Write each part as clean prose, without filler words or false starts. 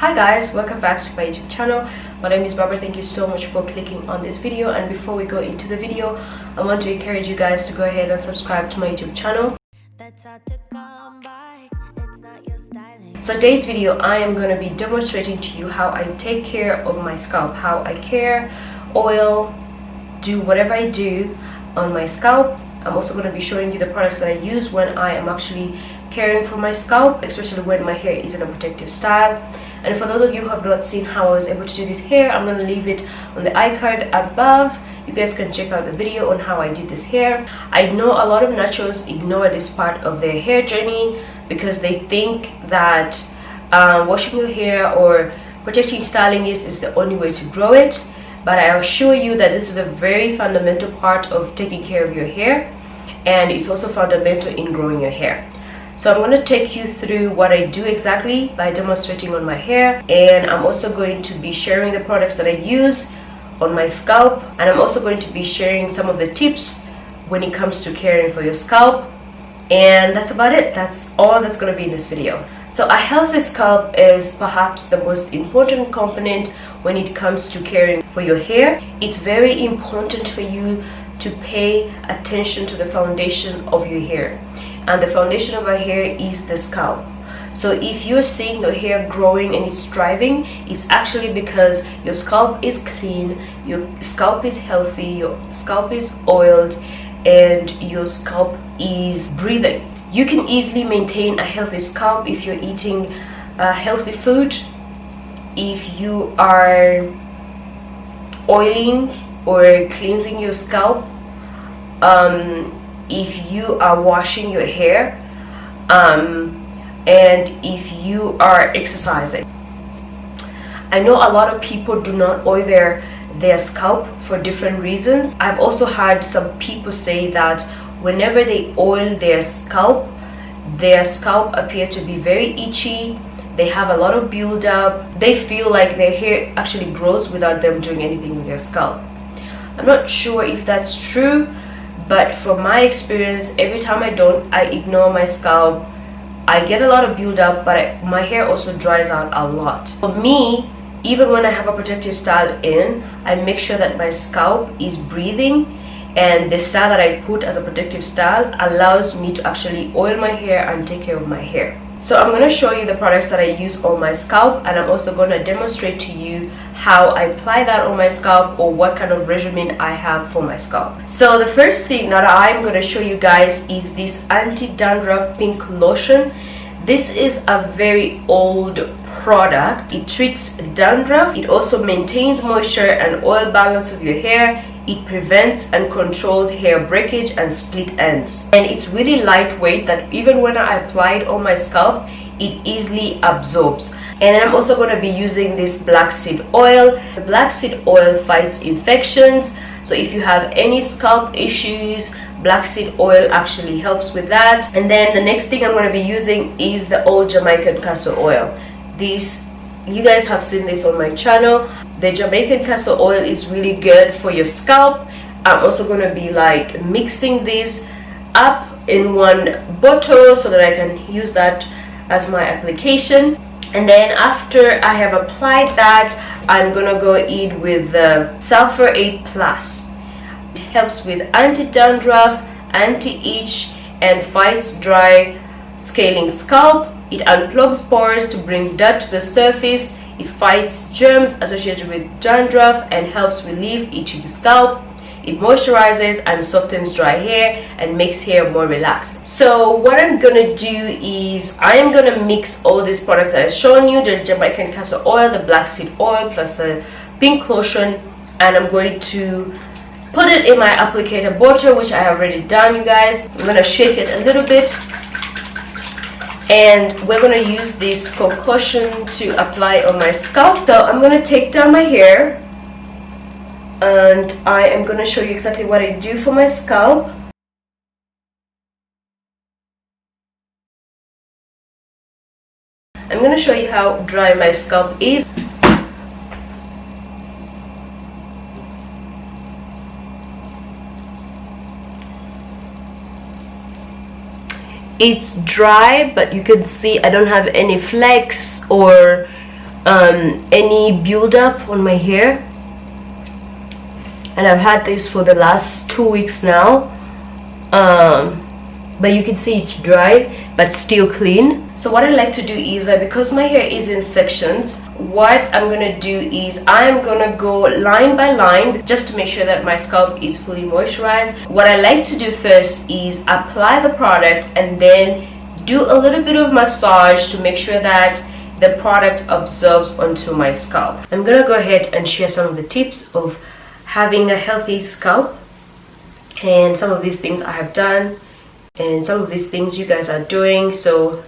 Hi guys, welcome back to my YouTube channel. My name is Barbara. Thank you so much for clicking on this video, and before we go into the video, I want to encourage you guys to go ahead and subscribe to my YouTube channel. So today's video, I am going to be demonstrating to you how I take care of my scalp, how I care, oil, do whatever I do on my scalp. I'm also going to be showing you the products that I use when I am actually caring for my scalp, especially when my hair is in a protective style. And for those of you who have not seen how I was able to do this hair, I'm going to leave it on the iCard above. You guys can check out the video on how I did this hair. I know a lot of naturals ignore this part of their hair journey because they think that washing your hair or protecting styling is the only way to grow it. But I assure you that this is a very fundamental part of taking care of your hair, and it's also fundamental in growing your hair. So I'm going to take you through what I do exactly by demonstrating on my hair, and I'm also going to be sharing the products that I use on my scalp, and I'm also going to be sharing some of the tips when it comes to caring for your scalp. And that's about it. That's all that's going to be in this video. So a healthy scalp is perhaps the most important component when it comes to caring for your hair. It's very important for you to pay attention to the foundation of your hair, and the foundation of our hair is the scalp. So if you're seeing your hair growing and it's thriving, it's actually because your scalp is clean, your scalp is healthy, your scalp is oiled, and your scalp is breathing. You can easily maintain a healthy scalp if you're eating healthy food, if you are oiling or cleansing your scalp, if you are washing your hair, and if you are exercising. I know a lot of people do not oil their scalp for different reasons. I've also heard some people say that whenever they oil their scalp appears to be very itchy. They have a lot of buildup. They feel like their hair actually grows without them doing anything with their scalp. I'm not sure if that's true, but from my experience, every time I ignore my scalp, I get a lot of buildup, but my hair also dries out a lot. For me, even when I have a protective style in, I make sure that my scalp is breathing, and the style that I put as a protective style allows me to actually oil my hair and take care of my hair. So I'm going to show you the products that I use on my scalp, and I'm also going to demonstrate to you how I apply that on my scalp, or what kind of regimen I have for my scalp. So the first thing that I'm going to show you guys is this Anti-Dandruff Pink Lotion. This is a very old product. It treats dandruff. It also maintains moisture and oil balance of your hair. It prevents and controls hair breakage and split ends, and it's really lightweight that even when I apply it on my scalp, it easily absorbs. And I'm also going to be using this black seed oil. The black seed oil fights infections, so if you have any scalp issues, black seed oil actually helps with that. And then the next thing I'm going to be using is the old Jamaican Castor Oil. This, you guys have seen this on my channel. The Jamaican Castor Oil is really good for your scalp. I'm also going to be like mixing this up in one bottle so that I can use that as my application. And then after I have applied that, I'm going to go in with the Sulfur 8 Plus. It helps with anti-dandruff, anti-itch, and fights dry, scaling scalp. It unplugs pores to bring dirt to the surface. It fights germs associated with dandruff and helps relieve itchy scalp. It moisturizes and softens dry hair and makes hair more relaxed. So what I'm gonna do is I am gonna mix all these products that I've shown you, the Jamaican Castor Oil, the black seed oil, plus the pink lotion, and I'm going to put it in my applicator bottle, which I have already done, you guys. I'm gonna shake it a little bit, and we're going to use this concoction to apply on my scalp. So I'm going to take down my hair, and I am going to show you exactly what I do for my scalp. I'm going to show you how dry my scalp is. It's dry, but you can see I don't have any flecks or any buildup on my hair, and I've had this for the last 2 weeks now. But you can see it's dry but still clean. So what I like to do is because my hair is in sections, what I'm gonna do is I'm gonna go line by line just to make sure that my scalp is fully moisturized. What I like to do first is apply the product and then do a little bit of massage to make sure that the product absorbs onto my scalp. I'm gonna go ahead and share some of the tips of having a healthy scalp, and some of these things I have done and some of these things you guys are doing. So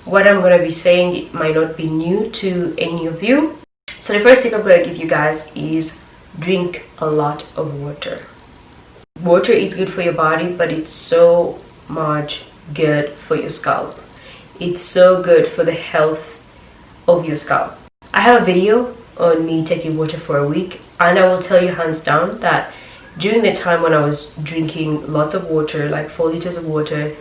what I'm going to be saying, it might not be new to any of you. So the first tip I'm going to give you guys is drink a lot of water. Water is good for your body, but it's so much good for your scalp. It's so good for the health of your scalp. I have a video on me taking water for a week, and I will tell you hands down that during the time when I was drinking lots of water, like 4 liters of water,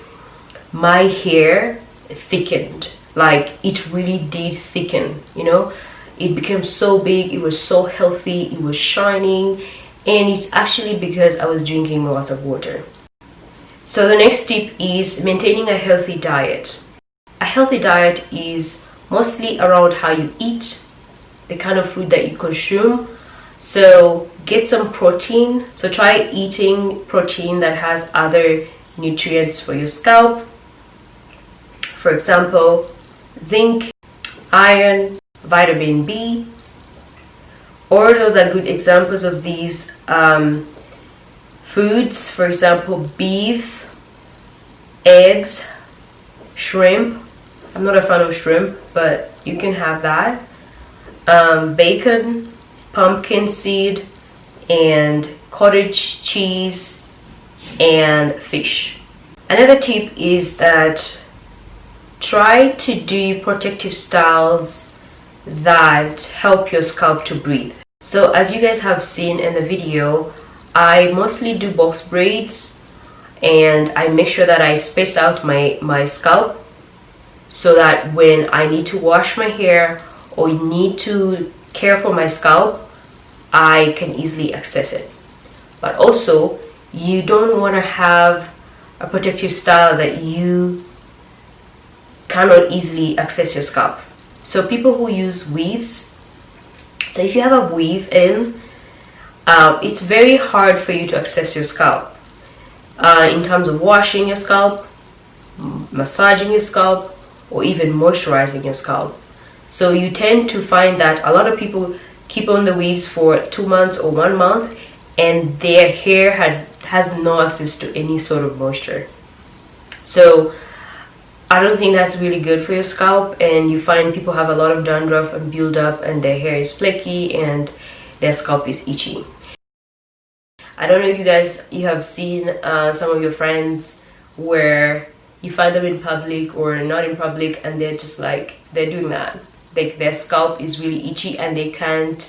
my hair thickened. Like, it really did thicken, you know. It became so big, it was so healthy, it was shining, and it's actually because I was drinking lots of water. So the next tip is maintaining a healthy diet. A healthy diet is mostly around how you eat, the kind of food that you consume. So get some protein. So try eating protein that has other nutrients for your scalp. For example, zinc, iron, vitamin B. Or those are good examples of these foods. For example, beef, eggs, shrimp. I'm not a fan of shrimp, but you can have that. Bacon, pumpkin seed, and cottage cheese, and fish. Another tip is that try to do protective styles that help your scalp to breathe. So as you guys have seen in the video, I mostly do box braids, and I make sure that I space out my scalp so that when I need to wash my hair or need to care for my scalp, I can easily access it. But also, you don't want to have a protective style that you cannot easily access your scalp. So people who use weaves, so if you have a weave in, it's very hard for you to access your scalp in terms of washing your scalp, massaging your scalp, or even moisturizing your scalp. So you tend to find that a lot of people keep on the weaves for 2 months or 1 month, and their hair has no access to any sort of moisture. So I don't think that's really good for your scalp, and you find people have a lot of dandruff and build up, and their hair is flaky and their scalp is itchy. I don't know if you have seen some of your friends where you find them in public or not in public, and they're just like, they're doing that. Like, their scalp is really itchy and they can't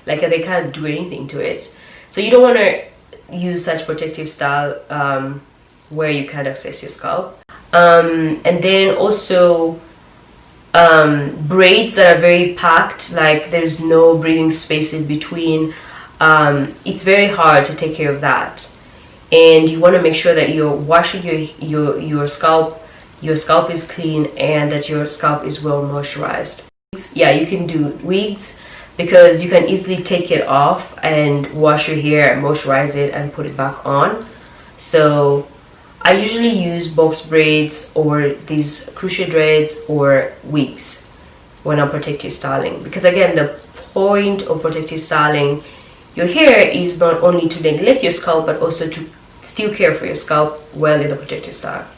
do anything to it. So you don't want to use such protective style where you can't access your scalp. And then also braids that are very packed, like there's no breathing space in between. It's very hard to take care of that, and you want to make sure that you're washing your scalp is clean and that your scalp is well moisturized. Yeah, you can do wigs because you can easily take it off and wash your hair, moisturize it, and put it back on. So I usually use box braids or these crochet dreads or wigs when I'm protective styling, because again, the point of protective styling your hair is not only to neglect your scalp but also to still care for your scalp well in a protective style.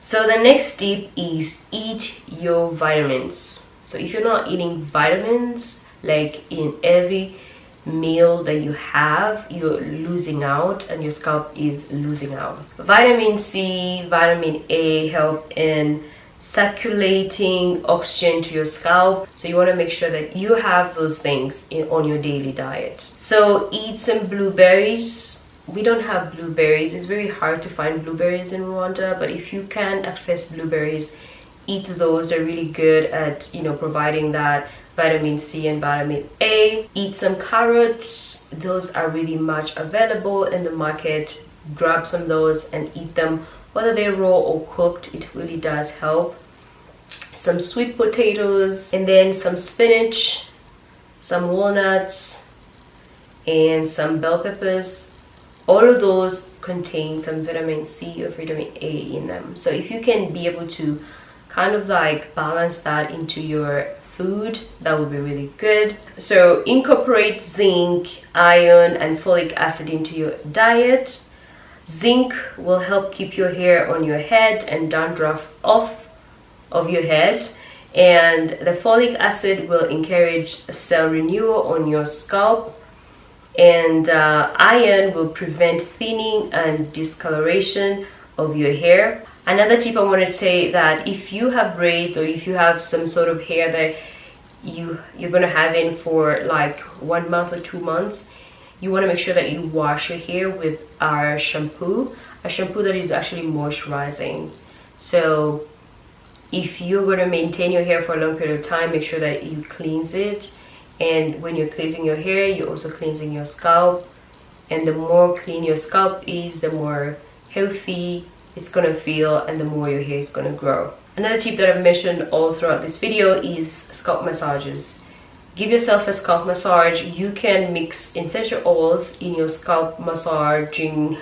So the next tip is eat your vitamins. So if you're not eating vitamins, like in every meal that you have, you're losing out and your scalp is losing out. Vitamin C, vitamin A help in circulating oxygen to your scalp, so you want to make sure that you have those things on your daily diet. So eat some blueberries. We don't have blueberries. It's very hard to find blueberries in Rwanda, but if you can access blueberries, eat those. They're really good at, you know, providing that vitamin C and vitamin A. Eat some carrots. Those are really much available in the market. Grab some of those and eat them, whether they're raw or cooked. It really does help. Some sweet potatoes, and then some spinach, some walnuts, and some bell peppers. All of those contain some vitamin C or vitamin A in them. So if you can be able to kind of like balance that into your food, that would be really good. So incorporate zinc, iron, and folic acid into your diet. Zinc will help keep your hair on your head and dandruff off of your head, and the folic acid will encourage cell renewal on your scalp, and iron will prevent thinning and discoloration of your hair. Another tip I want to say, that if you have braids or if you have some sort of hair that you're gonna have in for like 1 month or 2 months, you want to make sure that you wash your hair with our shampoo, a shampoo that is actually moisturizing. So if you're going to maintain your hair for a long period of time, make sure that you cleanse it. And when you're cleansing your hair, you're also cleansing your scalp. And the more clean your scalp is, the more healthy it's going to feel, and the more your hair is going to grow. Another tip that I've mentioned all throughout this video is scalp massages. Give yourself a scalp massage. You can mix essential oils in your scalp massaging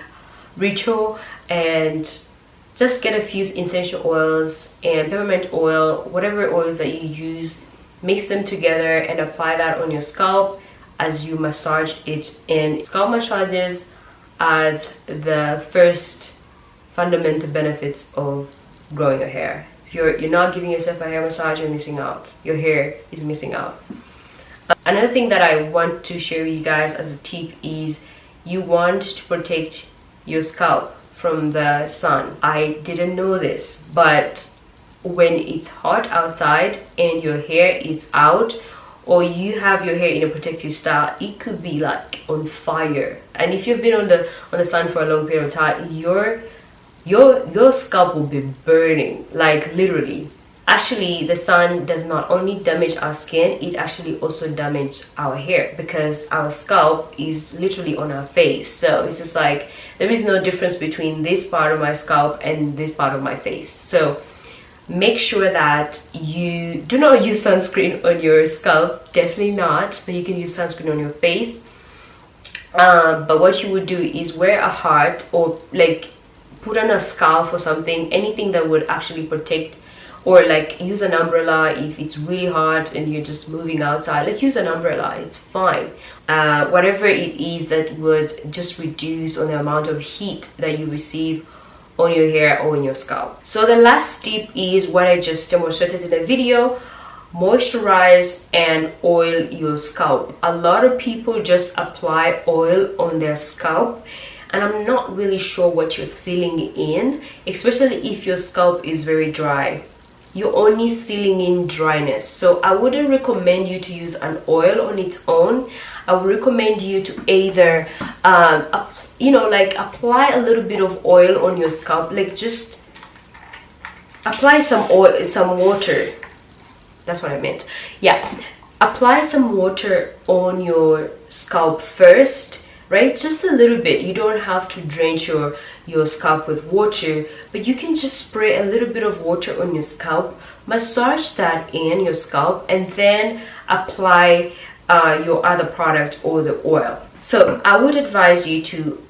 ritual, and just get a few essential oils and peppermint oil, whatever oils that you use, mix them together and apply that on your scalp as you massage it in. Scalp massages are the first fundamental benefits of growing your hair. If you're not giving yourself a hair massage, you're missing out. Your hair is missing out. Another thing that I want to share with you guys as a tip is you want to protect your scalp from the sun. I didn't know this, but when it's hot outside and your hair is out, or you have your hair in a protective style, it could be like on fire. And if you've been on the sun for a long period of time, your scalp will be burning, like literally. Actually, the sun does not only damage our skin, it actually also damages our hair, because our scalp is literally on our face. So it's just like there is no difference between this part of my scalp and this part of my face. So make sure that you do not use sunscreen on your scalp, definitely not, but you can use sunscreen on your face. But what you would do is wear a heart, or like put on a scarf or something, anything that would actually protect, or like use an umbrella if it's really hot and you're just moving outside. Like use an umbrella, it's fine. Whatever it is that would just reduce on the amount of heat that you receive on your hair or on your scalp. So the last tip is what I just demonstrated in the video: moisturize and oil your scalp. A lot of people just apply oil on their scalp, and I'm not really sure what you're sealing in, especially if your scalp is very dry. You're only sealing in dryness. So I wouldn't recommend you to use an oil on its own. I would recommend you to either like apply a little bit of oil on your scalp, like just apply some oil, some water. That's what I meant. Yeah, apply some water on your scalp first, right? Just a little bit. You don't have to drench your scalp with water, but you can just spray a little bit of water on your scalp, massage that in your scalp, and then apply your other product or the oil. So I would advise you to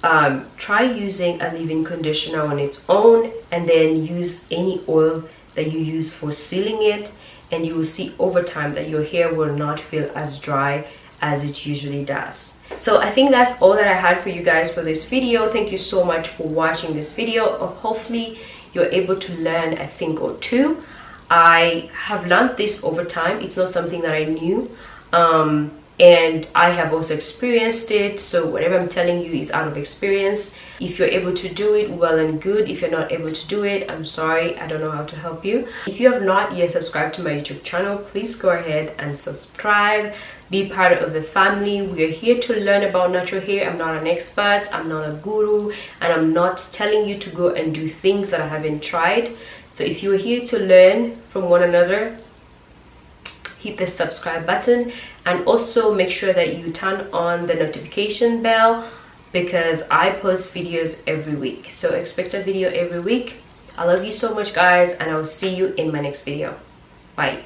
try using a leave-in conditioner on its own, and then use any oil that you use for sealing it, and you will see over time that your hair will not feel as dry as it usually does. So I think that's all that I had for you guys for this video. Thank you so much for watching this video. Hopefully you're able to learn a thing or two. I have learned this over time. It's not something that I knew, and I have also experienced it, so whatever I'm telling you is out of experience. If you're able to do it, well and good. If you're not able to do it, I'm sorry, I don't know how to help you. If you have not yet subscribed to my YouTube channel, please go ahead and subscribe. Be part of the family. We're here to learn about natural hair. I'm not an expert, I'm not a guru, and I'm not telling you to go and do things that I haven't tried. So if you're here to learn from one another, hit the subscribe button, and also make sure that you turn on the notification bell, because I post videos every week. So expect a video every week. I love you so much, guys, and I will see you in my next video. Bye.